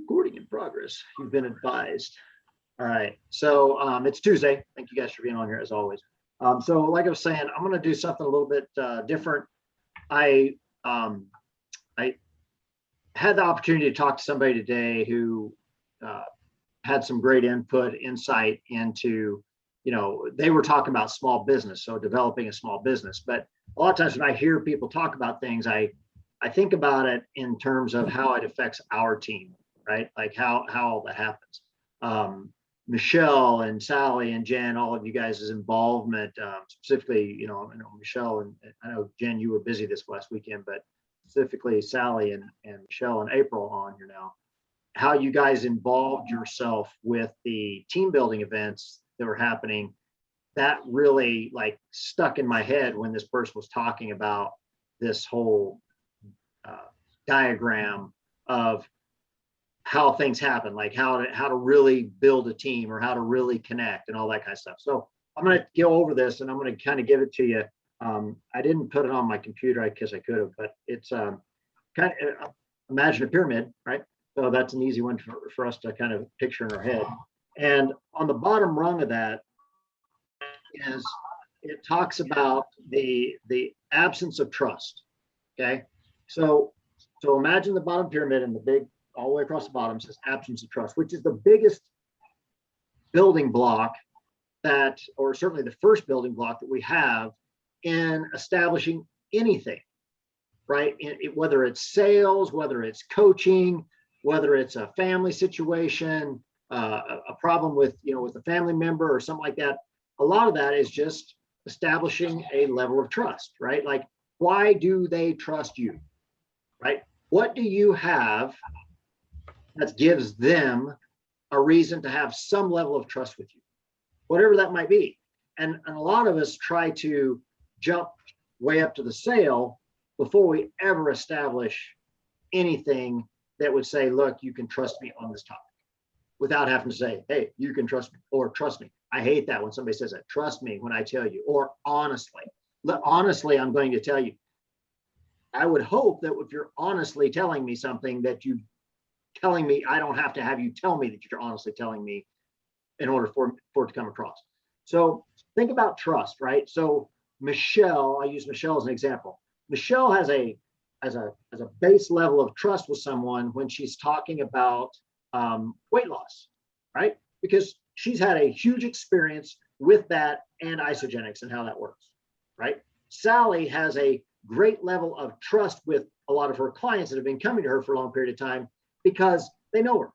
Recording in progress. You've been advised. All right. So it's Tuesday. Thank you guys for being on here as always. So like I was saying, I'm going to do something a little bit different. I I had the opportunity to talk to somebody today who had some great insight into, they were talking about small business, so developing a small business. But a lot of times when I hear people talk about things, I think about it in terms of how it affects our team, right? Like how all that happens. Michelle and Sally and Jen, all of you guys' involvement, specifically, I know Michelle and I know Jen, you were busy this last weekend, but specifically Sally and Michelle and April on here now, how you guys involved yourself with the team building events that were happening. That really like stuck in my head when this person was talking about this whole diagram of how things happen, like how to really build a team or how to really connect and all that kind of stuff. So I'm going to go over this and I'm going to kind of give it to you. I didn't put it on my computer because I could have, but it's kind of imagine a pyramid, right? So that's an easy one for us to kind of picture in our head. And on the bottom rung of that is it talks about the absence of trust. Okay, so imagine the bottom pyramid and the big all the way across the bottom says absence of trust, which is the biggest building block that, or certainly the first building block that we have in establishing anything, right? Whether it's sales, whether it's coaching, whether it's a family situation, a problem with a family member or something like that. A lot of that is just establishing a level of trust, right? Like, why do they trust you, right? What do you have that gives them a reason to have some level of trust with you, whatever that might be? And a lot of us try to jump way up to the sale before we ever establish anything that would say, look, you can trust me on this topic, without having to say, hey, you can trust me, or trust me. I hate that when somebody says that, trust me when I tell you, or honestly. Honestly, I'm going to tell you. I would hope that if you're honestly telling me something, that you telling me, I don't have to have you tell me that you're honestly telling me in order for it to come across. So think about trust, right? So Michelle, I use Michelle as an example. Michelle has a base level of trust with someone when she's talking about weight loss, right? Because she's had a huge experience with that and isogenics and how that works, right? Sally has a great level of trust with a lot of her clients that have been coming to her for a long period of time because they know her,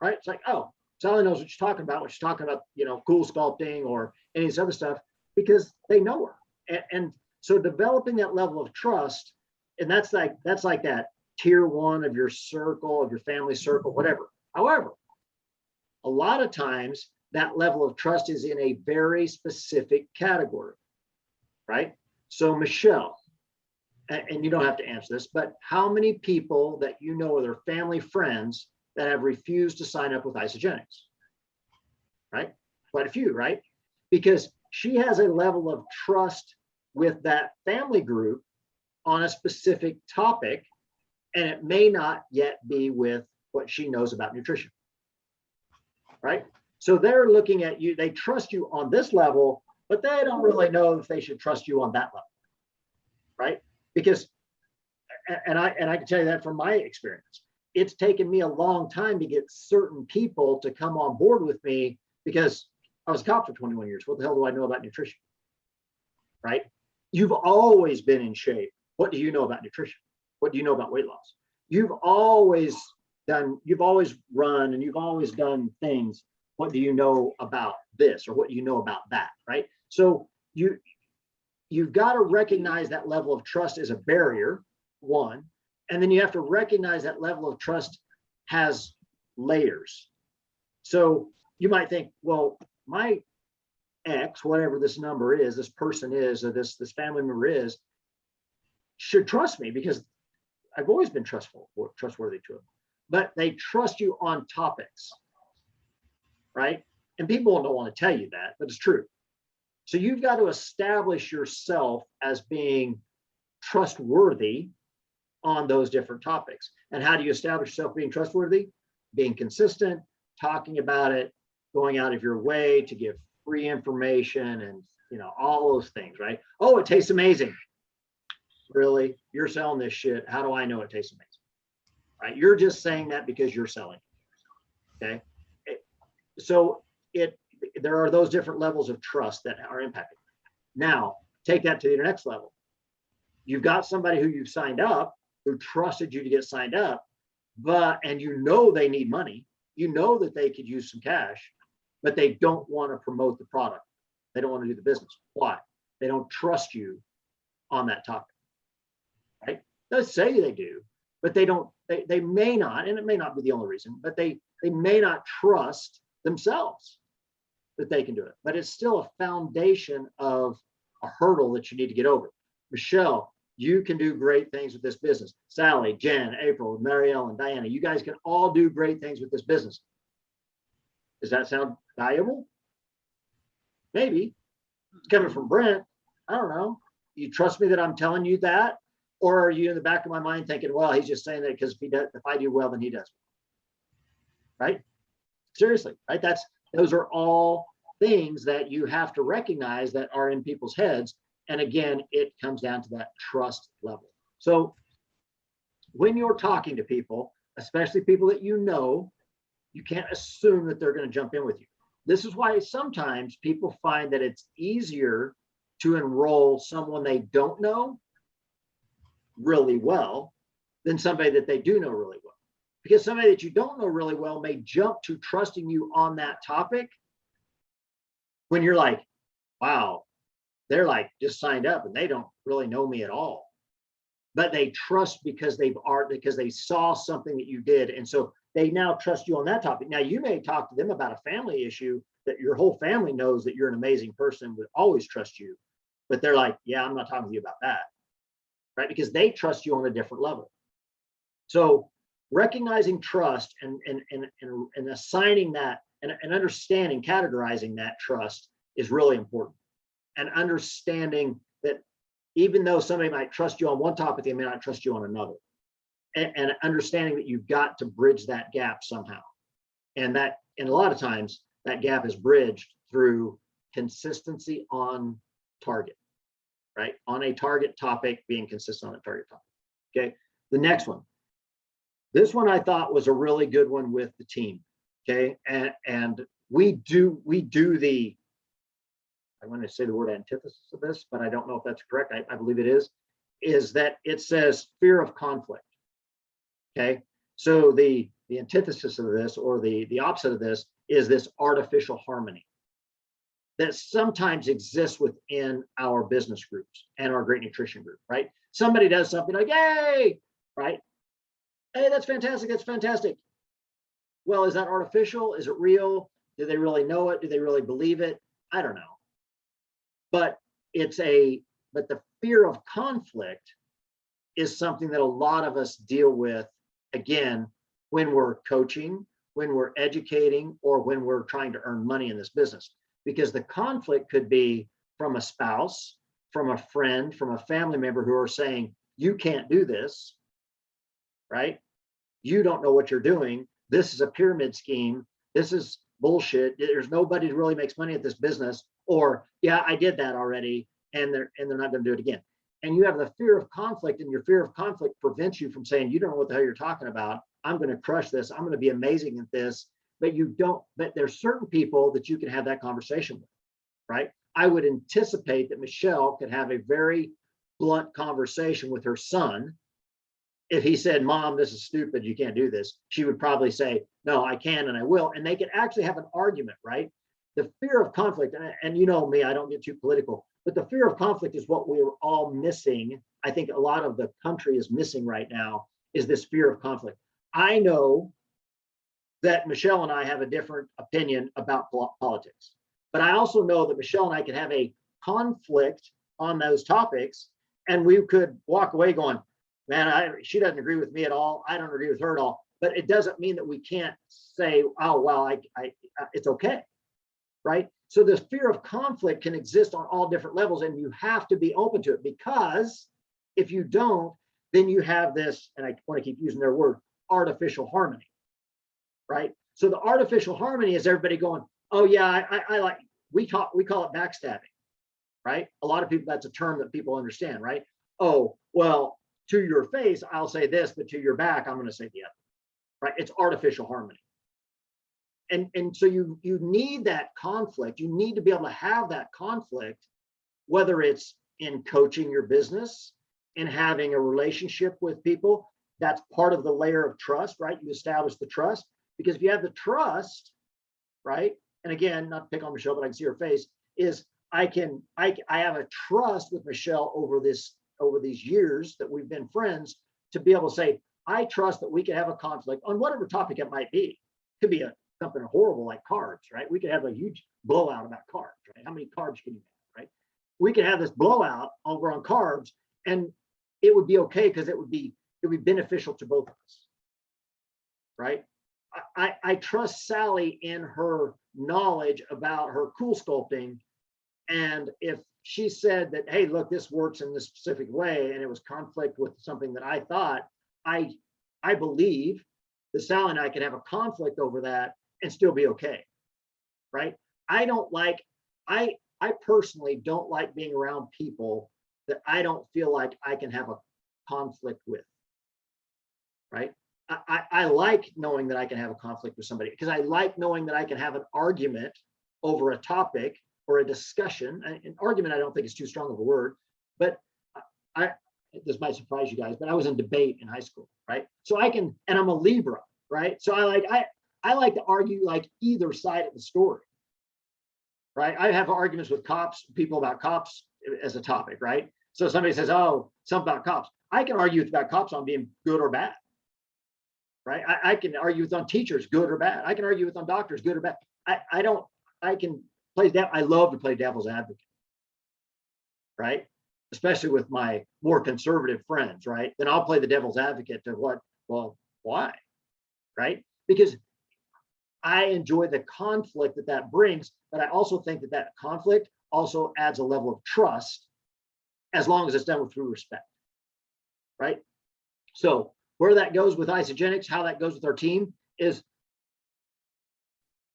right? It's like, oh, Sally knows what she's talking about when she's talking about, cool sculpting or any of this other stuff because they know her. And so developing that level of trust, and that's like that tier one of your circle, of your family circle, whatever. However, a lot of times that level of trust is in a very specific category, right? So Michelle, and you don't have to answer this, but how many people that you know are their family friends that have refused to sign up with isogenics, right? Quite a few, right? Because she has a level of trust with that family group on a specific topic, and it may not yet be with what she knows about nutrition, right? So they're looking at you, they trust you on this level, but they don't really know if they should trust you on that level, right? Because, and I can tell you that from my experience, it's taken me a long time to get certain people to come on board with me because I was a cop for 21 years. What the hell do I know about nutrition, right? You've always been in shape. What do you know about nutrition? What do you know about weight loss? You've always run and you've always done things. What do you know about this, or what do you know about that, right? So you've got to recognize that level of trust as a barrier, one, and then you have to recognize that level of trust has layers. So you might think, well, my X, whatever this number is, this person is, or this family member is, should trust me because I've always been trustworthy to them. But they trust you on topics, right? And people don't want to tell you that, but it's true. So you've got to establish yourself as being trustworthy on those different topics. And how do you establish yourself being trustworthy? being consistent, talking about it, going out of your way to give free information and, all those things, right? Oh, it tastes amazing. Really? You're selling this shit. How do I know it tastes amazing? Right? You're just saying that because you're selling. Okay. So there are those different levels of trust that are impacted. Now, take that to the next level. You've got somebody who you've signed up, who trusted you to get signed up, and they need money. You know that they could use some cash, but they don't want to promote the product. They don't want to do the business. Why? They don't trust you on that topic, right? They say they do, but they don't. They may not, and it may not be the only reason, but they may not trust themselves that they can do it. But it's still a foundation of a hurdle that you need to get over. Michelle, you can do great things with this business. Sally, Jen, April, Marielle, and Diana, you guys can all do great things with this business. Does that sound valuable? Maybe. It's coming from Brent. I don't know. You trust me that I'm telling you that? Or are you in the back of my mind thinking, well, he's just saying that because if I do well, then he does. Right? Seriously, right? Those are all things that you have to recognize that are in people's heads. And again, it comes down to that trust level. So when you're talking to people, especially people that you can't assume that they're going to jump in with you. This is why sometimes people find that it's easier to enroll someone they don't know really well than somebody that they do know really well. Because somebody that you don't know really well may jump to trusting you on that topic when you're like, wow, they're like just signed up and they don't really know me at all. But they trust because they saw something that you did. And so they now trust you on that topic. Now you may talk to them about a family issue that your whole family knows that you're an amazing person, would always trust you. But they're like, yeah, I'm not talking to you about that. Right? Because they trust you on a different level. So recognizing trust and assigning that and understanding, categorizing that trust is really important. And understanding that even though somebody might trust you on one topic, they may not trust you on another. And understanding that you've got to bridge that gap somehow. And a lot of times that gap is bridged through consistency on target, right? On a target topic, being consistent on a target topic. Okay. The next one. This one I thought was a really good one with the team. Okay. And we do the, I want to say the word antithesis of this, but I don't know if that's correct. I believe it is that it says fear of conflict. Okay. So the antithesis of this, or the opposite of this, is this artificial harmony that sometimes exists within our business groups and our great nutrition group, right? Somebody does something like, yay, right? Hey, that's fantastic. That's fantastic. Well, is that artificial? Is it real? Do they really know it? Do they really believe it? I don't know. But the fear of conflict is something that a lot of us deal with, again, when we're coaching, when we're educating, or when we're trying to earn money in this business. Because the conflict could be from a spouse, from a friend, from a family member who are saying, you can't do this, right? You don't know what you're doing. This is a pyramid scheme. This is bullshit. There's nobody who really makes money at this business. Or, yeah, I did that already, and they're not going to do it again. And you have the fear of conflict, and your fear of conflict prevents you from saying, you don't know what the hell you're talking about. I'm going to crush this. I'm going to be amazing at this. But there's certain people that you can have that conversation with, right? I would anticipate that Michelle could have a very blunt conversation with her son. If he said, Mom, this is stupid, you can't do this, she would probably say, no, I can and I will. And they could actually have an argument, right? The fear of conflict, and you know me, I don't get too political, but the fear of conflict is what we're all missing. I think a lot of the country is missing right now, is this fear of conflict. I know that Michelle and I have a different opinion about politics, but I also know that Michelle and I can have a conflict on those topics, and we could walk away going, man, she doesn't agree with me at all. I don't agree with her at all. But it doesn't mean that we can't say, oh, well, it's okay, right? So this fear of conflict can exist on all different levels, and you have to be open to it, because if you don't, then you have this, and I want to keep using their word, artificial harmony. right? So the artificial harmony is everybody going, oh yeah, I like, we call it backstabbing, right? A lot of people, that's a term that people understand, right? Oh, well, to your face, I'll say this, but to your back, I'm going to say the other, right? It's artificial harmony. And so you need that conflict. You need to be able to have that conflict, whether it's in coaching your business, in having a relationship with people. That's part of the layer of trust, right? You establish the trust, because if you have the trust, right? And again, not to pick on Michelle, but I can see her face, is I have a trust with Michelle over these years that we've been friends, to be able to say, I trust that we can have a conflict on whatever topic it might be. It could be something horrible like carbs, right? We could have a huge blowout about carbs, right? How many carbs can you have, right? We could have this blowout over on carbs, and it would be okay, because it would be beneficial to both of us, right? I trust Sally in her knowledge about her cool sculpting. And if she said that, hey, look, this works in this specific way, and it was conflict with something that I thought, I believe that Sally and I could have a conflict over that and still be okay, right? I personally don't like being around people that I don't feel like I can have a conflict with, right? I like knowing that I can have a conflict with somebody, because I like knowing that I can have an argument over a topic or a discussion. An argument, I don't think is too strong of a word, but this might surprise you guys, but I was in debate in high school, right? So and I'm a Libra, right? So I like to argue like either side of the story, right? I have arguments with people about cops as a topic, right? So somebody says, oh, something about cops. I can argue about cops on being good or bad, right? I can argue with on teachers, good or bad. I can argue with on doctors, good or bad. I can play that. I love to play devil's advocate, right? Especially with my more conservative friends, right? Then I'll play the devil's advocate to what? Well, why? Right? Because I enjoy the conflict that brings, but I also think that conflict also adds a level of trust, as long as it's done with true respect, right? So where that goes with Isogenics, how that goes with our team, is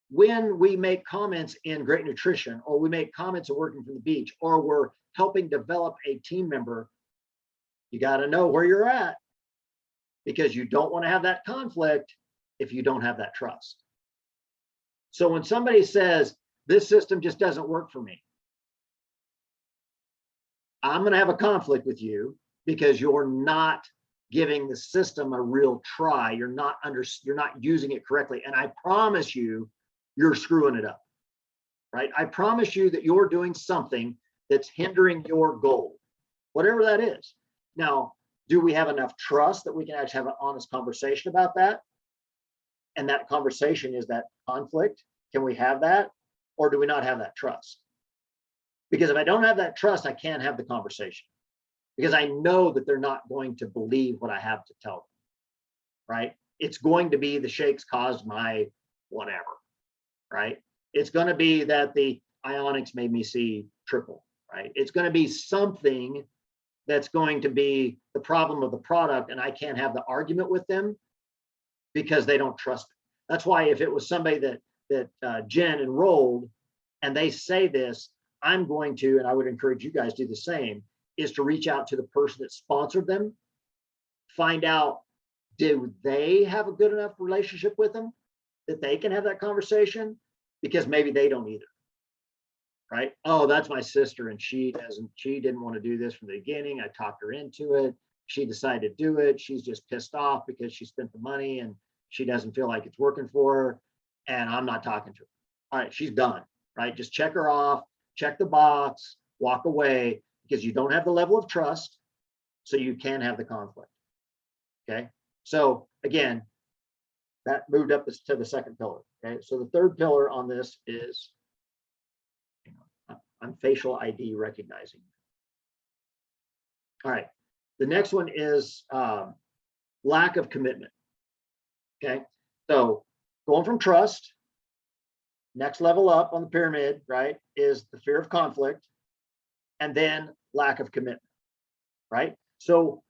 when we make comments in Great Nutrition, or we make comments of working from the beach, or we're helping develop a team member, you got to know where you're at, because you don't want to have that conflict if you don't have that trust. So when somebody says, this system just doesn't work for me, I'm going to have a conflict with you, because you're not giving the system a real try. You're not using it correctly. And I promise you, you're screwing it up, right? I promise you that you're doing something that's hindering your goal, whatever that is. Now, do we have enough trust that we can actually have an honest conversation about that? And that conversation is that conflict. Can we have that? Or do we not have that trust? Because if I don't have that trust, I can't have the conversation, because I know that they're not going to believe what I have to tell them, right? It's going to be the shakes caused my whatever, right? It's going to be that the ionics made me see triple, right? It's going to be something that's going to be the problem of the product, and I can't have the argument with them because they don't trust it. That's why if it was somebody that Jen enrolled and they say this, I'm going to, and I would encourage you guys to do the same, is to reach out to the person that sponsored them, find out, do they have a good enough relationship with them that they can have that conversation? Because maybe they don't either, right? Oh, that's my sister, and she didn't want to do this from the beginning. I talked her into it. She decided to do it. She's just pissed off because she spent the money and she doesn't feel like it's working for her. And I'm not talking to her. All right, she's done, right? Just check her off, check the box, walk away, because you don't have the level of trust, so you can have the conflict. Okay. So again, that moved up to the second pillar. Okay. So the third pillar on this is, I'm facial ID recognizing. All right. The next one is lack of commitment. Okay. So going from trust, next level up on the pyramid, right, is the fear of conflict, and then lack of commitment, right? So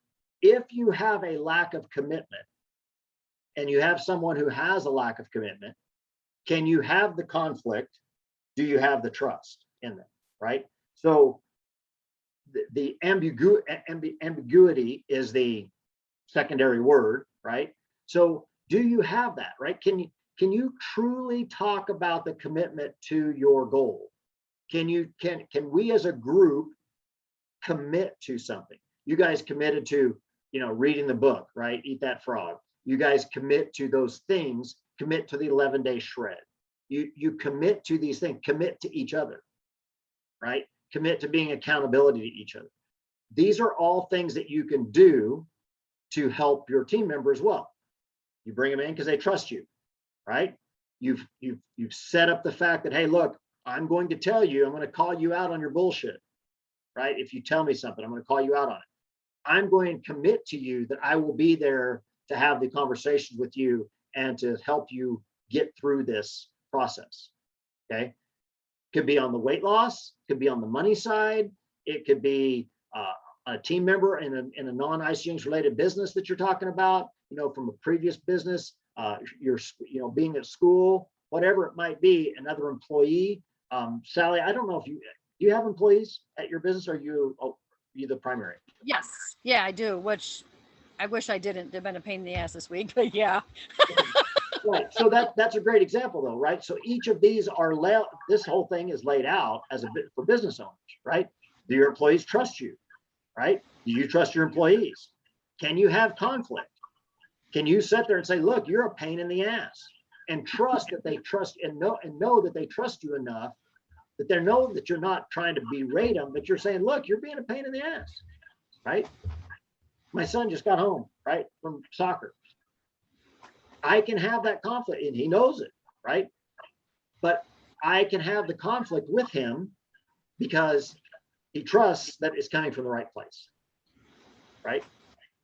if you have a lack of commitment, and you have someone who has a lack of commitment, can you have the conflict? Do you have the trust in them, right? So the ambiguity is the secondary word, right? So do you have that, right? Can you truly talk about the commitment to your goal? Can we as a group commit to something? You guys committed to, reading the book, right? Eat that frog. You guys commit to those things, commit to the 11-day shred. You commit to these things, commit to each other, right? Commit to being accountability to each other. These are all things that you can do to help your team member as well. You bring them in because they trust you, right? You've set up the fact that, hey, look, I'm going to tell you, I'm going to call you out on your bullshit, right? If you tell me something, I'm going to call you out on it. I'm going to commit to you that I will be there to have the conversations with you and to help you get through this process. Okay. Could be on the weight loss, could be on the money side. It could be a team member in a non-ICNs related business that you're talking about, from a previous business, you're, being at school, whatever it might be, another employee. Sally, I don't know if do you have employees at your business, or you the primary? Yes. Yeah, I do, which I wish I didn't. They've been a pain in the ass this week, but yeah. Right. So that's a great example though, right? So each of these this whole thing is laid out as a bit for business owners, right? Do your employees trust you, right? Do you trust your employees? Can you have conflict? Can you sit there and say, look, you're a pain in the ass, and trust that they trust and know that they trust you enough that they know that you're not trying to berate them, but you're saying, look, you're being a pain in the ass, right? My son just got home, right, from soccer. I can have that conflict, and he knows it, right? But I can have the conflict with him because he trusts that it's coming from the right place, right?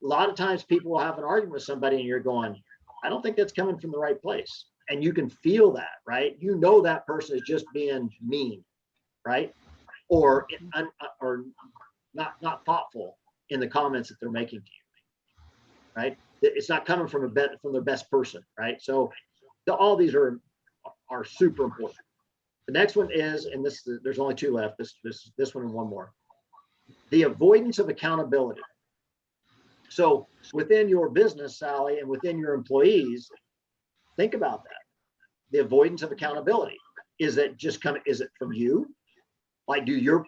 A lot of times people will have an argument with somebody and you're going, I don't think that's coming from the right place. And you can feel that, right? That person is just being mean, right? Or not thoughtful in the comments that they're making to you, right? It's not coming from their best person, right? So all these are super important. The next one is, and there's only two left. This one and one more. The avoidance of accountability. So within your business, Sally, and within your employees, think about that. The avoidance of accountability. Is it from you? Like, do your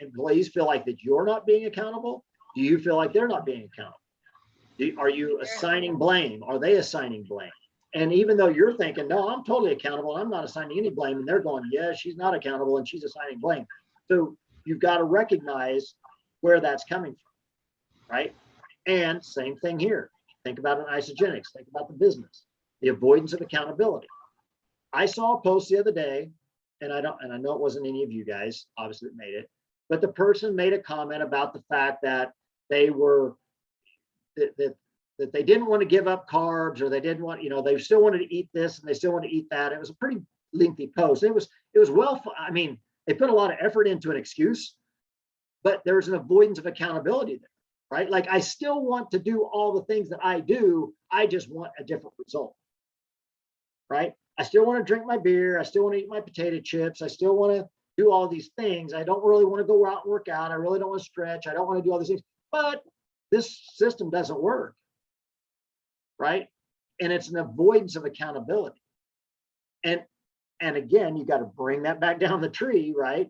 employees feel like that you're not being accountable? Do you feel like they're not being accountable? Are you assigning blame? Are they assigning blame? And even though you're thinking, no, I'm totally accountable, I'm not assigning any blame, and they're going, yeah, she's not accountable and she's assigning blame. So you've got to recognize where that's coming from, right? And same thing here. Think about an isogenics, think about the business, the avoidance of accountability. I saw a post the other day, and I know it wasn't any of you guys, obviously, that made it, but the person made a comment about the fact that they were that they didn't want to give up carbs, or they didn't want, they still wanted to eat this and they still want to eat that. It was a pretty lengthy post. It was well, I mean, they put a lot of effort into an excuse, but there's an avoidance of accountability there, right? Like, I still want to do all the things that I do. I just want a different result, right? I still want to drink my beer. I still want to eat my potato chips. I still want to do all these things. I don't really want to go out and work out. I really don't want to stretch. I don't want to do all these things, but this system doesn't work, right? And it's an avoidance of accountability. And again, you got to bring that back down the tree, right?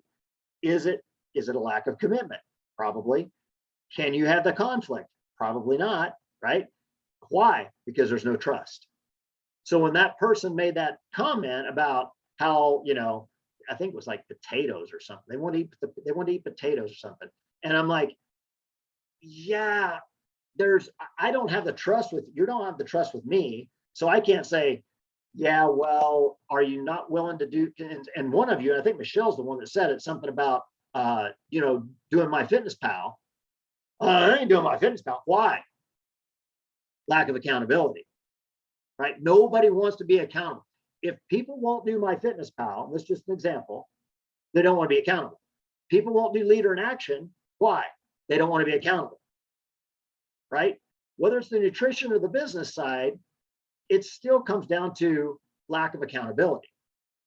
Is it a lack of commitment? Probably. Can you have the conflict? Probably not, right? Why? Because there's no trust. So when that person made that comment about how, I think it was like potatoes or something, they want to eat potatoes or something. And I'm like, yeah, I don't have the trust with you. Don't have the trust with me. So I can't say, yeah, well, are you not willing to do, and one of you, and I think Michelle's the one that said it, something about, doing my fitness pal. I ain't doing my fitness pal. Why? Lack of accountability, right? Nobody wants to be accountable. If people won't do my fitness pal, that's just an example, they don't want to be accountable. People won't do leader in action. Why? They don't want to be accountable, right? Whether it's the nutrition or the business side, it still comes down to lack of accountability,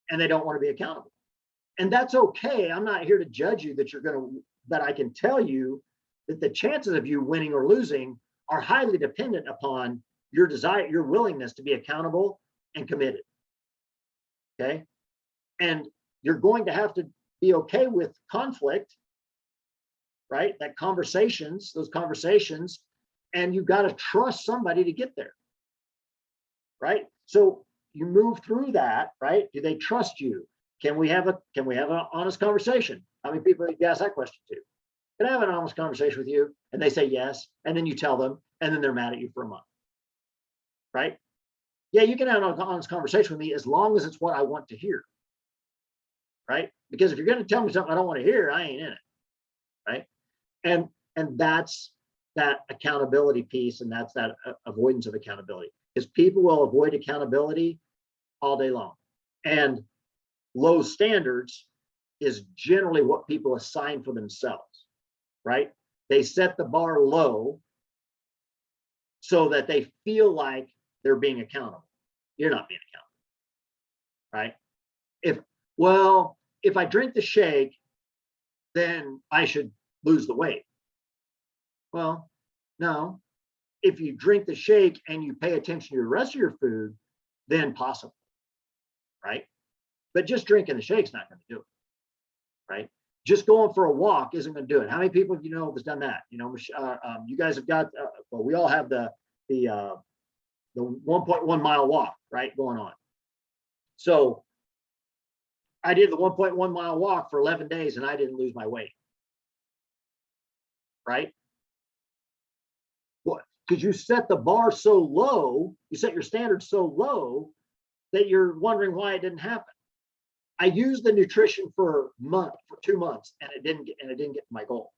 and they don't want to be accountable. And that's okay. I'm not here to judge you that you're going to, but I can tell you that the chances of you winning or losing are highly dependent upon your desire, your willingness to be accountable and committed. Okay. And you're going to have to be okay with conflict, right? Those conversations, and you've got to trust somebody to get there, right? So you move through that, right? Do they trust you? Can we have an honest conversation? How many people you ask that question to? Can I have an honest conversation with you? And they say yes, and then you tell them, and then they're mad at you for a month, right? Yeah, you can have an honest conversation with me as long as it's what I want to hear, right? Because if you're going to tell me something I don't want to hear, I ain't in it, right? And that's that accountability piece, and that's that avoidance of accountability, because people will avoid accountability all day long. And low standards is generally what people assign for themselves, right? They set the bar low so that they feel like they're being accountable. You're not being accountable, right? If I drink the shake, then I should lose the weight. Well, no. If you drink the shake and you pay attention to the rest of your food, then possible, right? But just drinking the shake's not going to do it, right? Just going for a walk isn't going to do it. How many people have done that? You guys have got. Well, we all have the 1.1 mile walk, right, going on. So I did the 1.1 mile walk for 11 days, and I didn't lose my weight, right? What? Because you set the bar so low, you set your standards so low that you're wondering why it didn't happen. I used the nutrition for 2 months, and it didn't get to my goal,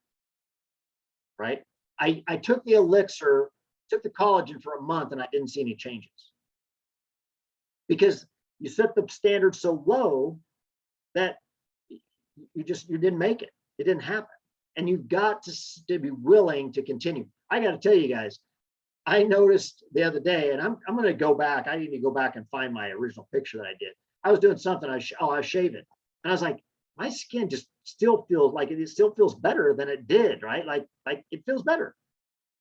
right? I took the elixir, took the collagen for a month, and I didn't see any changes because you set the standard so low that you didn't make it. It didn't happen, and you've got to be willing to continue. I got to tell you guys, I noticed the other day, and I'm going to go back. I need to go back and find my original picture that I did. I was doing something. I was shaving, and I was like, my skin just still feels like it still feels better than it did, right? Like it feels better.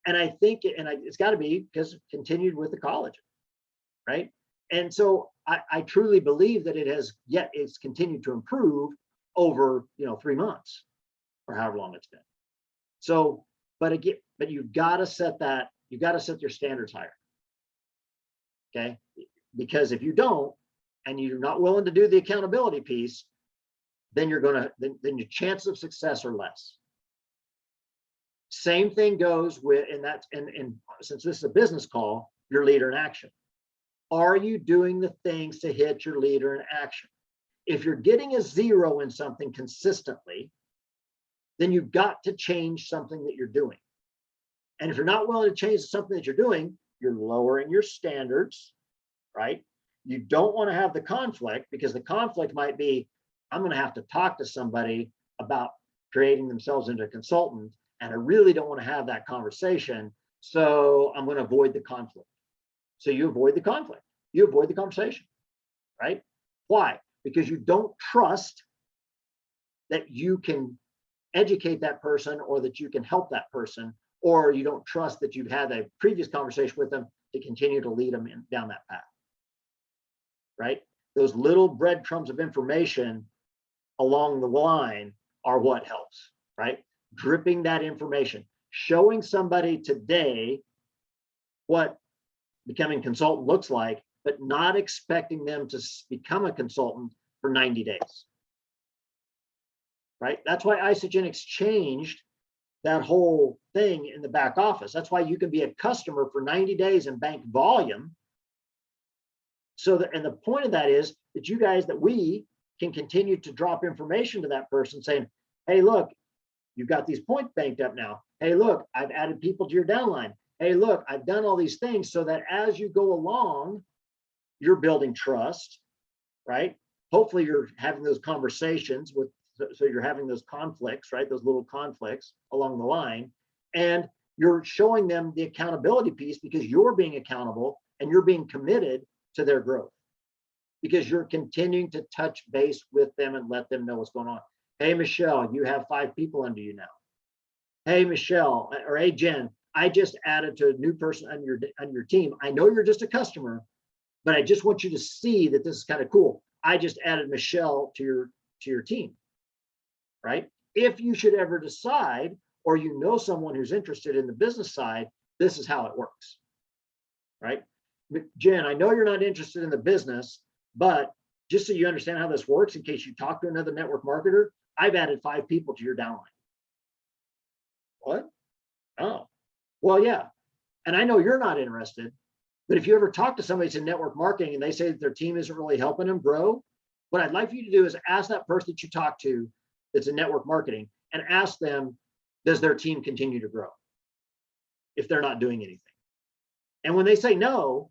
And I think it's got to be because it continued with the collagen, right? And so I truly believe that it's continued to improve over 3 months or however long it's been. So, but you've got to set your standards higher, okay? Because if you don't, and you're not willing to do the accountability piece, then then your chances of success are less. Same thing goes with, and since this is a business call, your leader in action. Are you doing the things to hit your leader in action? If you're getting a 0 in something consistently, then you've got to change something that you're doing. And if you're not willing to change something that you're doing, you're lowering your standards, right? You don't want to have the conflict, because the conflict might be, I'm going to have to talk to somebody about creating themselves into a consultant, and I really don't want to have that conversation, so I'm going to avoid the conflict. So you avoid the conflict, you avoid the conversation, right? Why? Because you don't trust that you can educate that person, or that you can help that person, or you don't trust that you've had a previous conversation with them to continue to lead them down that path. Right? Those little breadcrumbs of information along the line are what helps, right? Dripping that information, showing somebody today what becoming a consultant looks like, but not expecting them to become a consultant for 90 days, right? That's why Isagenix changed that whole thing in the back office. That's why you can be a customer for 90 days and bank volume. And the point of that is that we can continue to drop information to that person saying, hey, look, you've got these points banked up now. Hey, look, I've added people to your downline. Hey, look, I've done all these things, so that as you go along, you're building trust, right? Hopefully you're having those conversations so you're having those conflicts, right? Those little conflicts along the line, and you're showing them the accountability piece, because you're being accountable, and you're being committed to their growth because you're continuing to touch base with them and let them know what's going on. Hey, Michelle, you have 5 people under you now. Hey, Michelle, or hey, Jen, I just added to a new person on your team. I know you're just a customer, but I just want you to see that this is kind of cool. I just added Michelle to your team, right? If you should ever decide, or you know someone who's interested in the business side, this is how it works, right? Jen, I know you're not interested in the business, but just so you understand how this works, in case you talk to another network marketer, I've added 5 people to your downline. What? Oh, well, yeah. And I know you're not interested, but if you ever talk to somebody that's in network marketing and they say that their team isn't really helping them grow, what I'd like for you to do is ask that person that you talk to that's in network marketing and ask them, does their team continue to grow if they're not doing anything? And when they say no,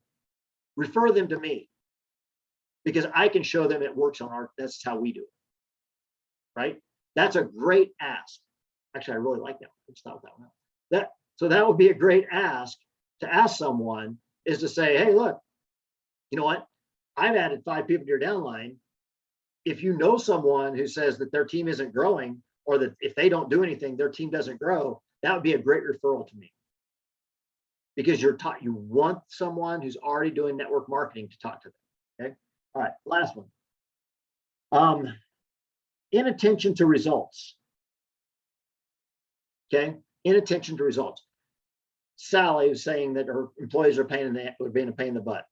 refer them to me because I can show them it works on that's how we do it, right? That's a great ask. Actually, I really like that. Let's start with that one. So that would be a great ask to ask someone is to say, hey, look, you know what? I've added 5 people to your downline. If you know someone who says that their team isn't growing, or that if they don't do anything, their team doesn't grow, that would be a great referral to me. Because you want someone who's already doing network marketing to talk to them. Okay. All right. Last one. Inattention to results. Okay. Inattention to results. Sally is saying that her employees are being a pain in the butt.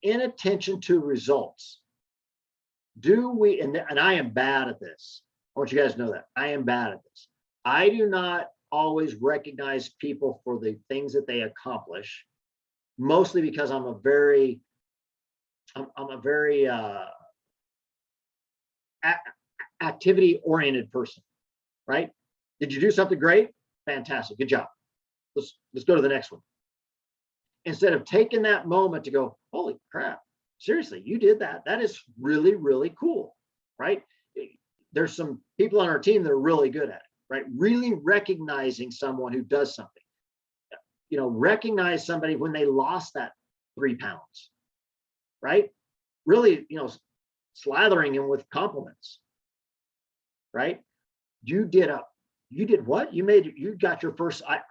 Inattention to results. Do we, and I am bad at this. I want you guys to know that I am bad at this. I do not always recognize people for the things that they accomplish, mostly because I'm a very activity oriented person, right? Did you do something great? Fantastic, good job. Let's go to the next one. Instead of taking that moment to go, holy crap, seriously, you did that. That is really, really cool, right? There's some people on our team that are really good at it, right? Really recognizing someone who does something. You know, recognize somebody when they lost that 3 pounds, right? Really, you know, slathering them with compliments, right? You did what? You got your first, I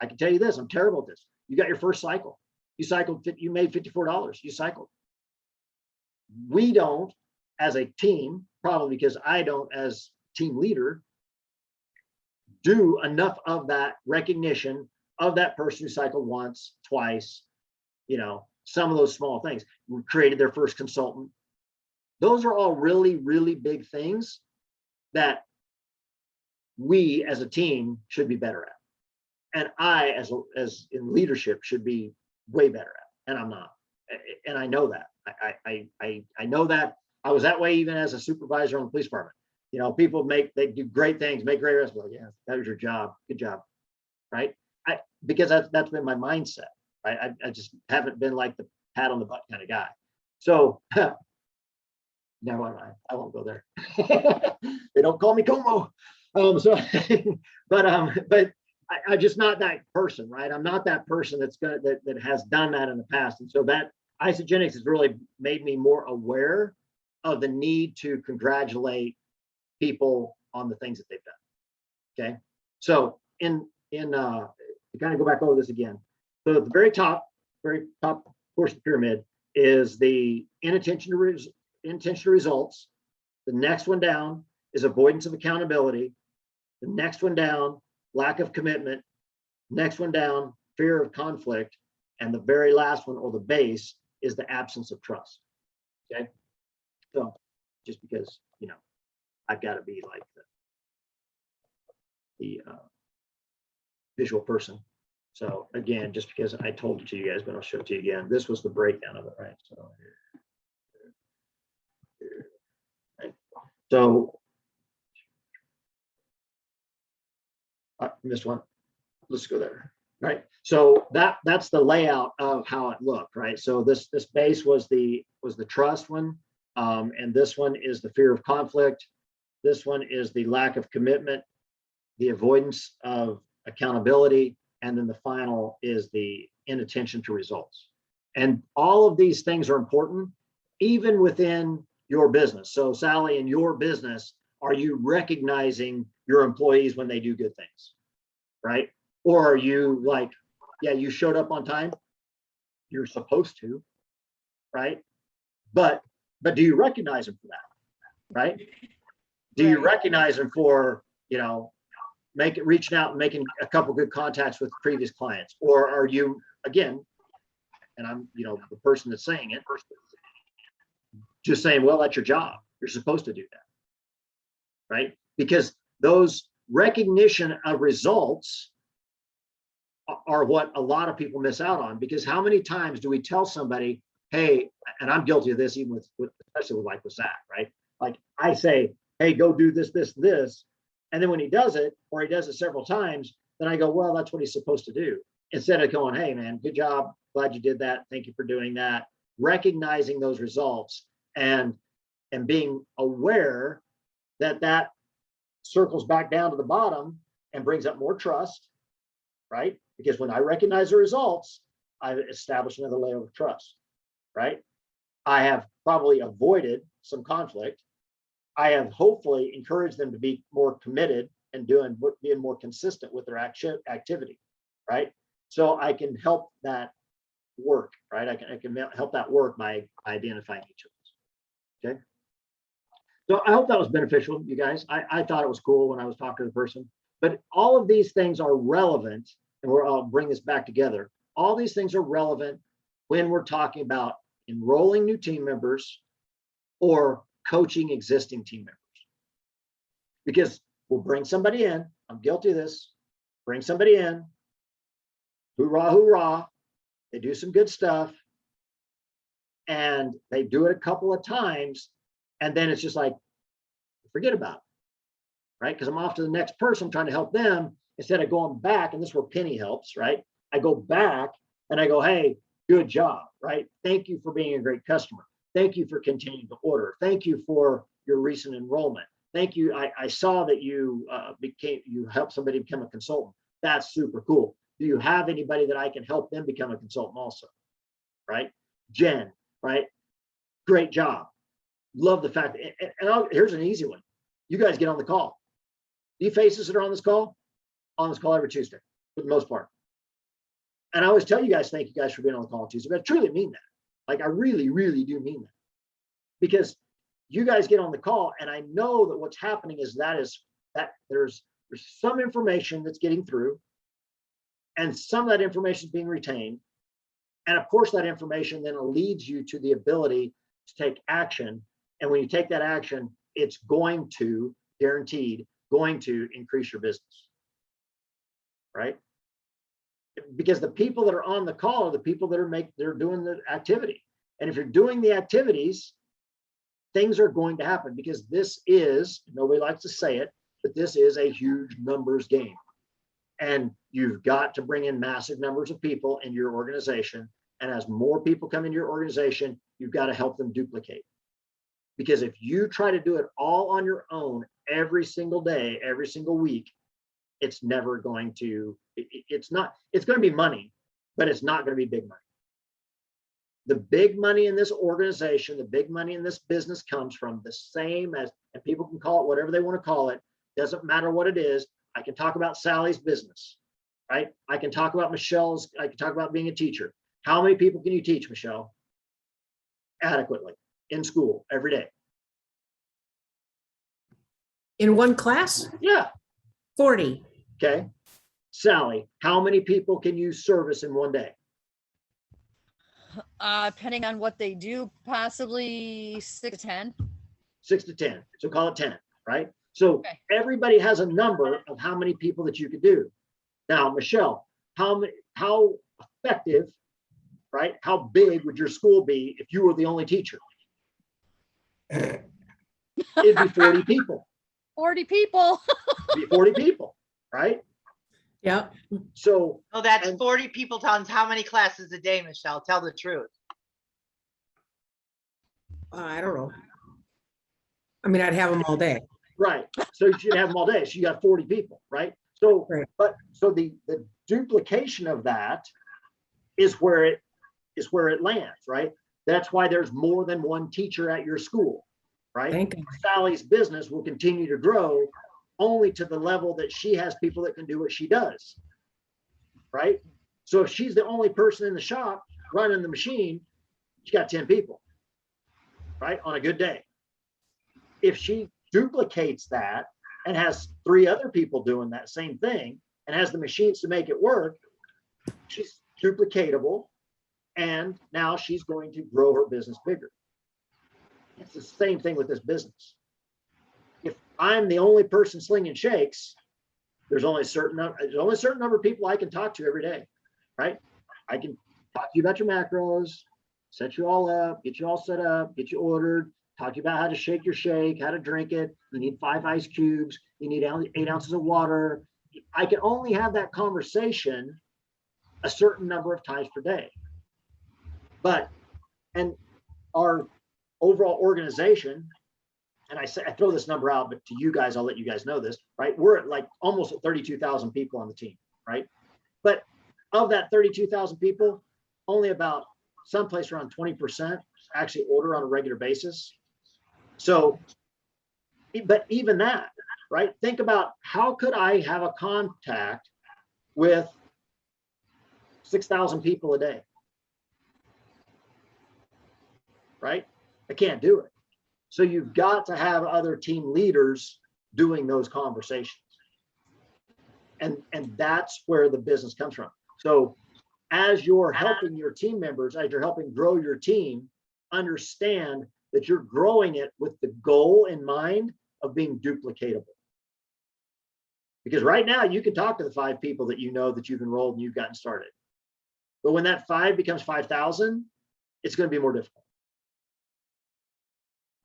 can tell you this, I'm terrible at this. You got your first cycle. You made $54. You cycled. We don't, as a team, probably because I don't as team leader, do enough of that recognition of that person who cycled once, twice, you know, some of those small things. We created their first consultant. Those are all really, really big things that we as a team should be better at. And I, as in leadership, should be way better at, and I'm not. And I know that. I know that. I was that way even as a supervisor on the police department. You know, people they do great things, make great results. Well, yeah, that was your job. Good job, right? Because that's been my mindset. Right? I just haven't been like the pat on the butt kind of guy. So never mind. I won't go there. They don't call me Como. But I'm just not that person, right? I'm not that person that has done that in the past. And so that Isogenics has really made me more aware of the need to congratulate people on the things that they've done. Okay. So to kind of go back over this again. So at the very top portion of the pyramid is the inattention to results. The next one down is avoidance of accountability. The next one down, lack of commitment. Next one down, fear of conflict. And the very last one, or the base, is the absence of trust. Okay. So just because, you know, I've got to be like the visual person. So again, just because I told it to you guys, but I'll show it to you again. This was the breakdown of it, right? So here. Right. So I missed one. Let's go there. Right. So that's the layout of how it looked, right? So this base was the trust one, and this one is the fear of conflict. This one is the lack of commitment, the avoidance of accountability, and then the final is the inattention to results. And all of these things are important, even within your business. So Sally, in your business, are you recognizing your employees when they do good things, right? Or are you like, yeah, you showed up on time, you're supposed to, right? But do you recognize them for that, right? Do you recognize them for, reaching out and making a couple good contacts with previous clients? Or are you, again, and I'm, the person that's saying it, just saying, well, that's your job. You're supposed to do that, right? Because those recognition of results are what a lot of people miss out on. Because how many times do we tell somebody, hey, and I'm guilty of this, even especially with Zach, right? Like I say, hey, go do this, this, this. And then when he does it, or he does it several times, then I go, well, that's what he's supposed to do. Instead of going, hey, man, good job. Glad you did that. Thank you for doing that. Recognizing those results and being aware that circles back down to the bottom and brings up more trust, right? Because when I recognize the results, I've established another layer of trust, right? I have probably avoided some conflict. I have hopefully encouraged them to be more committed and being more consistent with their activity, right? So I can help that work, right? I can help that work by identifying each of those. Okay. So I hope that was beneficial, you guys. I thought it was cool when I was talking to the person, but all of these things are relevant, and I'll bring this back together. All these things are relevant when we're talking about enrolling new team members or coaching existing team members. Because we'll bring somebody in, I'm guilty of this, bring somebody in, hoorah, hoorah, they do some good stuff, and they do it a couple of times, and then it's just like, forget about it, right? Because I'm off to the next person trying to help them instead of going back, and this is where Penny helps, right? I go back and I go, hey, good job, right? Thank you for being a great customer. Thank you for continuing to order. Thank you for your recent enrollment. Thank you. I saw that you helped somebody become a consultant. That's super cool. Do you have anybody that I can help them become a consultant also? Right? Jen, right? Great job. Love the fact that, here's an easy one. You guys get on the call. The faces that are on this call every Tuesday for the most part. And I always tell you guys, thank you guys for being on the call on Tuesday, but I truly mean that. Like I really, really do mean that. Because you guys get on the call, and I know that what's happening is that there's some information that's getting through, and some of that information is being retained. And of course, that information then leads you to the ability to take action. And when you take that action, it's going to, guaranteed, going to increase your business, right? Because the people that are on the call are the people that they're doing the activity. And if you're doing the activities, things are going to happen, because this is, nobody likes to say it, but this is a huge numbers game. And you've got to bring in massive numbers of people in your organization. And as more people come into your organization, you've got to help them duplicate. Because if you try to do it all on your own every single day, every single week, it's never going to, it's going to be money, but it's not going to be big money. The big money in this organization, the big money in this business comes from the same as, and people can call it whatever they want to call it. Doesn't matter what it is. I can talk about Sally's business, right? I can talk about Michelle's, I can talk about being a teacher. How many people can you teach, Michelle? Adequately in school every day. In one class? Yeah. 40. Okay. Sally, how many people can you service in one day? Depending on what they do, possibly 6 to 10. 6 to 10. So call it 10, right? So Okay. Everybody has a number of how many people that you could do. Now, Michelle, how effective, right? How big would your school be if you were the only teacher? It'd be 40 people. 40 people. It'd be 40 people, right? Yeah. So that's 40 people times how many classes a day, Michelle? Tell the truth. I don't know. I mean, I'd have them all day. right. So you should have them all day. So you got 40 people, right? So Right. but so the duplication of that is where is where it lands, right? That's why there's more than one teacher at your school, right? Thank you. Sally's business will continue to grow only to the level that she has people that can do what she does, right? So if she's the only person in the shop running the machine, she's got 10 people, right? On a good day. If she duplicates that and has 3 other people doing that same thing and has the machines to make it work, she's duplicatable. And now she's going to grow her business bigger. It's the same thing with this business. If I'm the only person slinging shakes, there's only a certain number of people I can talk to every day, right? I can talk to you about your macros, set you all up, get you all set up, get you ordered, talk to you about how to shake your shake, how to drink it. You need 5 ice cubes. You need 8 ounces of water. I can only have that conversation a certain number of times per day. But, and our overall organization, and I throw this number out, but to you guys, I'll let you guys know this, right? We're at like almost at 32,000 people on the team, right? But of that 32,000 people, only about someplace around 20% actually order on a regular basis. So, but even that, right? Think about how could I have a contact with 6,000 people a day? Right? I can't do it. So you've got to have other team leaders doing those conversations. And that's where the business comes from. So as you're helping your team members, as you're helping grow your team, understand that you're growing it with the goal in mind of being duplicatable. Because right now you can talk to the 5 people that you know that you've enrolled and you've gotten started. But when that 5 becomes 5,000, it's going to be more difficult.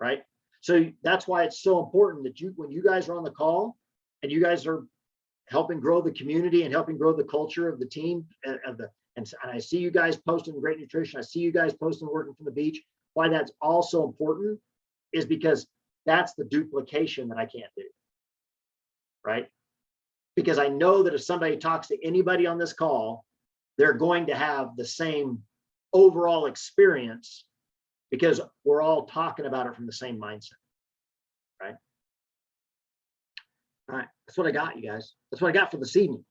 Right? So that's why it's so important that when you guys are on the call and you guys are helping grow the community and helping grow the culture of the team and I see you guys posting great nutrition. I see you guys posting working from the beach. Why that's all so important is because that's the duplication that I can't do. Right? Because I know that if somebody talks to anybody on this call, they're going to have the same overall experience because we're all talking about it from the same mindset, right? All right, that's what I got, you guys. That's what I got for this evening.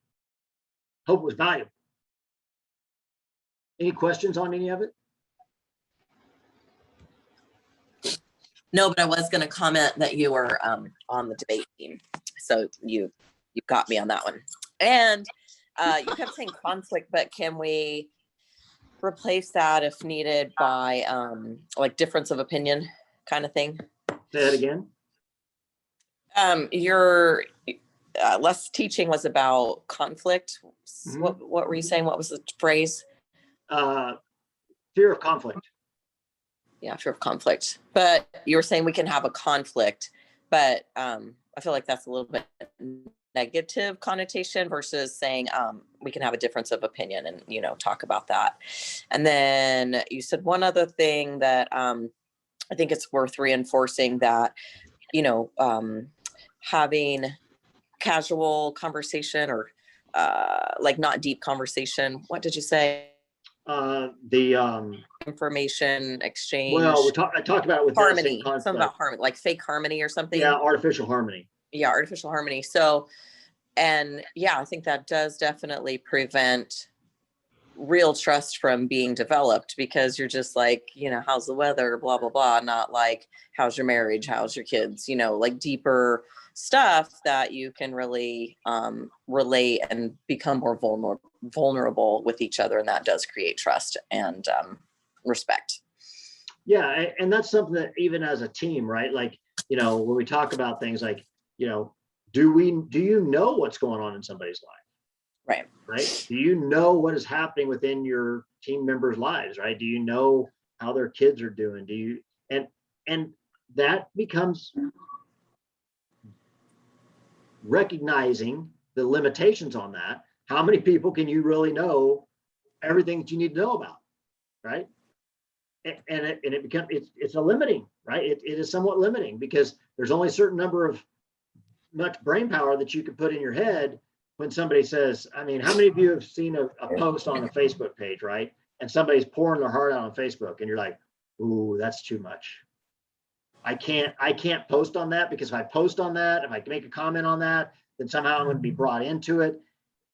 Hope it was valuable. Any questions on any of it? No, but I was going to comment that you were on the debate team. So you got me on that one. And you kept saying conflict, but can we replace that if needed by like difference of opinion kind of thing? Say that again. Your less teaching was about conflict. Mhm. What were you saying? What was the phrase? Fear of conflict. Yeah, fear of conflict. But you were saying we can have a conflict, but I feel like that's a little bit negative connotation versus saying we can have a difference of opinion and, you know, talk about that. And then you said one other thing that I think it's worth reinforcing, that, you know, having casual conversation or like not deep conversation. What did you say? Information exchange. Well, I talked about it with harmony, something about harmony, like fake harmony or something. Yeah, artificial harmony. Yeah, artificial harmony. So, and yeah, I think that does definitely prevent real trust from being developed, because you're just like, you know, how's the weather, blah, blah, blah. Not like, how's your marriage? How's your kids? You know, like deeper stuff that you can really relate and become more vulnerable with each other. And that does create trust and respect. Yeah. And that's something that even as a team, right? Like, you know, when we talk about things like, you know, do you know what's going on in somebody's life? Right. Do you know what is happening within your team members' lives? Right. Do you know how their kids are doing? Do you, and that becomes recognizing the limitations on that. How many people can you really know everything that you need to know about? Right. And it becomes, it's a limiting, right? It is somewhat limiting because there's only a certain number of much brain power that you can put in your head when somebody says, I mean, how many of you have seen a post on a Facebook page, right? and somebody's pouring their heart out on Facebook, and you're like, ooh, that's too much. I can't post on that, because if I post on that, if I can make a comment on that, then somehow I'm going to be brought into it.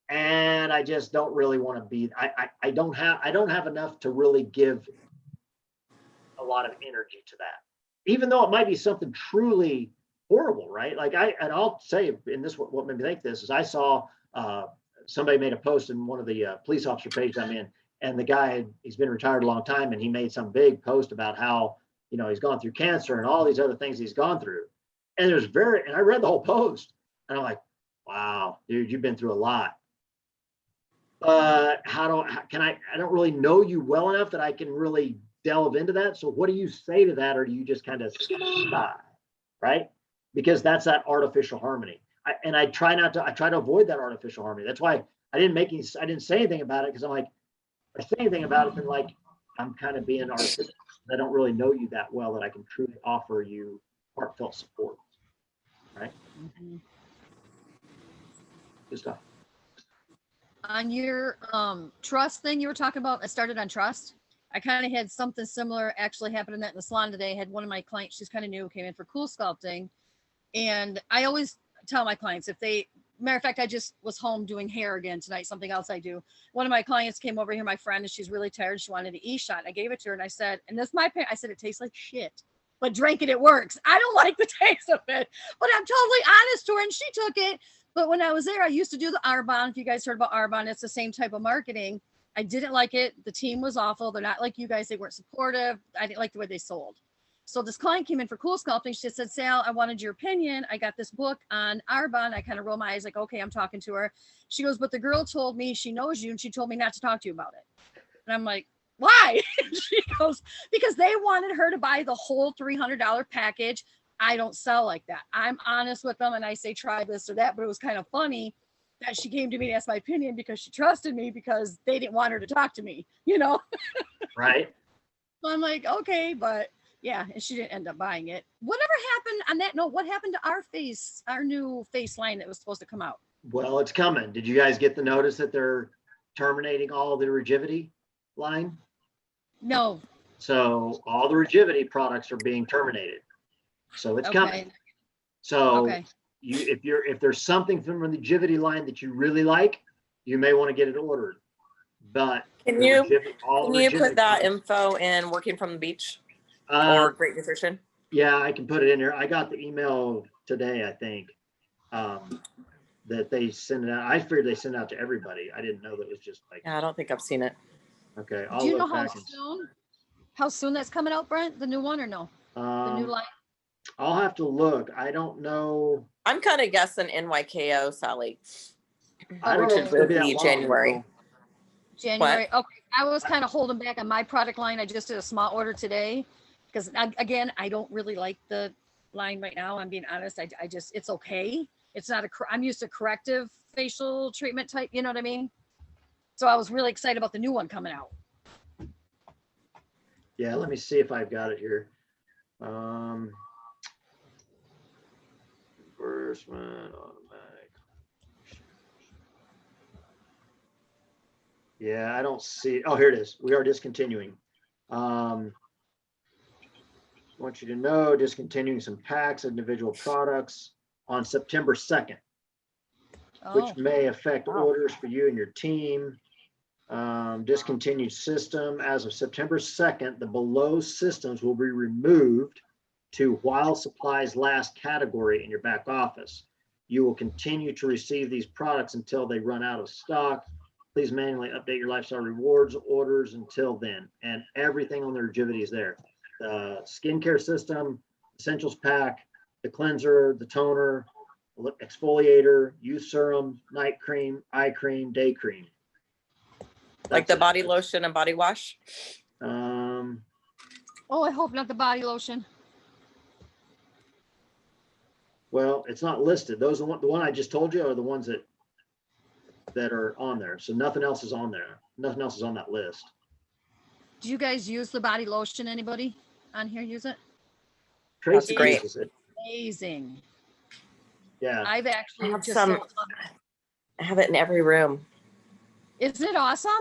And I just don't really want to be, I don't have enough to really give a lot of energy to that, even though it might be something truly horrible, right? Like and I'll say, in this, what made me think this is I saw somebody made a post in one of the police officer pages I'm in, and the guy, he's been retired a long time, and he made some big post about how, he's gone through cancer and all these other things he's gone through. And and I read the whole post, and I'm like, wow, dude, you've been through a lot. But I don't really know you well enough that I can really delve into that. So what do you say to that? Or do you just kind of sigh, right? Because that's that artificial harmony. I try to avoid that artificial harmony. That's why I didn't say anything about it, because I'm like, if I say anything about it, then like I'm kind of being artificial. I don't really know you that well that I can truly offer you heartfelt support, right? Mhm. Good stuff. On your trust thing you were talking about, I started on trust. I kind of had something similar actually happening that in the salon today. I had one of my clients, she's kind of new, came in for cool sculpting. And I always tell my clients, matter of fact, I just was home doing hair again tonight, something else I do. One of my clients came over here, my friend, and she's really tired. She wanted an e-shot. I gave it to her, and I said, and this is my opinion, I said, it tastes like shit, but drink it works. I don't like the taste of it, but I'm totally honest to her, and she took it. But when I was there, I used to do the Arbonne. If you guys heard about Arbonne, it's the same type of marketing. I didn't like it. The team was awful. They're not like you guys. They weren't supportive. I didn't like the way they sold. So this client came in for cool sculpting. She said, Sal, I wanted your opinion. I got this book on Arbonne. I kind of roll my eyes like, okay, I'm talking to her. She goes, but the girl told me she knows you, and she told me not to talk to you about it. And I'm like, why? She goes, because they wanted her to buy the whole $300 package. I don't sell like that. I'm honest with them, and I say, try this or that. But it was kind of funny that she came to me to ask my opinion because she trusted me, because they didn't want her to talk to me, Right. So I'm like, okay, but yeah, and she didn't end up buying it. Whatever happened on that note, what happened to our new face line that was supposed to come out? Well, it's coming. Did you guys get the notice that they're terminating all the Rigivity line? No. So all the Rigivity products are being terminated. So it's coming. So Okay. if there's something from the Rigivity line that you really like, you may want to get it ordered. But Can you Rigivity put that products, info in Working from the Beach or Great Nutrition? Yeah, I can put it in there. I got the email today, I think, that they send it out. I figured they send it out to everybody. I didn't know that it was just like. Yeah, I don't think I've seen it. Okay, Do you know how soon that's coming out, Brent? The new one or no? The new line? I'll have to look. I don't know. I'm kind of guessing NYKO, Sally. I don't know if it's gonna be that long, January. though. January. Okay. I was kind of holding back on my product line. I just did a small order today because again, I don't really like the line right now. I'm being honest. I just, it's okay. It's not I'm used to corrective facial treatment type. You know what I mean? So I was really excited about the new one coming out. Yeah, let me see if I've got it here. Reimbursement automatic. Yeah, I don't see. Oh, here it is. We are discontinuing. Want you to know, discontinuing some packs, individual products on September 2nd, which may affect orders for you and your team. Discontinued system as of September 2nd, the below systems will be removed to while supplies last category in your back office. You will continue to receive these products until they run out of stock. Please manually update your lifestyle rewards orders until then. And everything on the Rigivity is there. The skincare system, essentials pack, the cleanser, the toner, exfoliator, youth serum, night cream, eye cream, day cream. Like the body lotion and body wash? Oh, I hope not the body lotion. Well, it's not listed. Those are the one I just told you are the ones that are on there. So nothing else is on there. Nothing else is on that list. Do you guys use the body lotion? Anybody on here use it? Tracy great. uses it. Amazing. Yeah. I've actually have just some. I have it in every room. Isn't it awesome?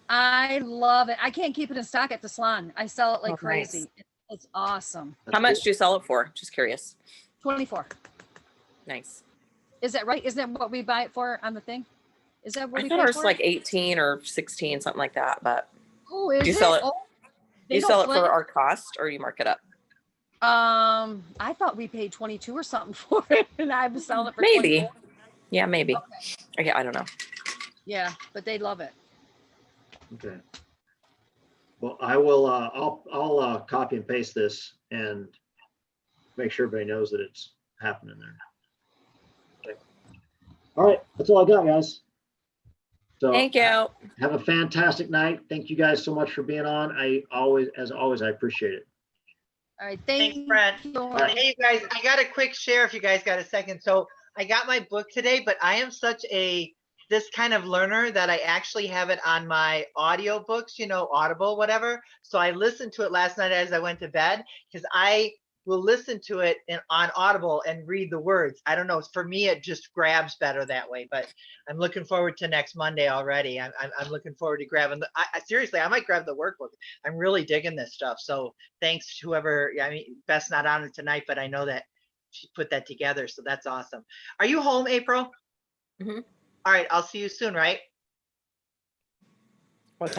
I love it. I can't keep it in stock at the salon. I sell it like Oh, nice. crazy. It's awesome. How much do you sell it for? Just curious. 24. Nice. Is that right? Isn't that what we buy it for on the thing? Is that what I we thought pay it was for? like 18 or 16, something like that. But Oh, is you it? sell it- Oh, they you don't sell it blend- for our cost or you mark it up? I thought we paid 22 or something for it, and I was selling it for Maybe. 24. Yeah, maybe. Okay, I don't know. Yeah, but they love it. Okay. Well, I will, I'll copy and paste this and make sure everybody knows that it's happening there. Okay. All right, that's all I got, guys. So Thank you. have a fantastic night. Thank you guys so much for being on. As always, I appreciate it. All right, Thanks, thank Brent. you. Hey, you guys, I got a quick share if you guys got a second. So I got my book today, but I am such this kind of learner that I actually have it on my audio books, Audible, whatever. So I listened to it last night as I went to bed because I will listen to it on Audible and read the words. I don't know. For me, it just grabs better that way, but I'm looking forward to next Monday already. I'm looking forward to grabbing seriously, I might grab the workbook. I'm really digging this stuff. So thanks to whoever, Beth's not on it tonight, but I know that she put that together. So that's awesome. Are you home, April? Mhm. All right. I'll see you soon, right? What's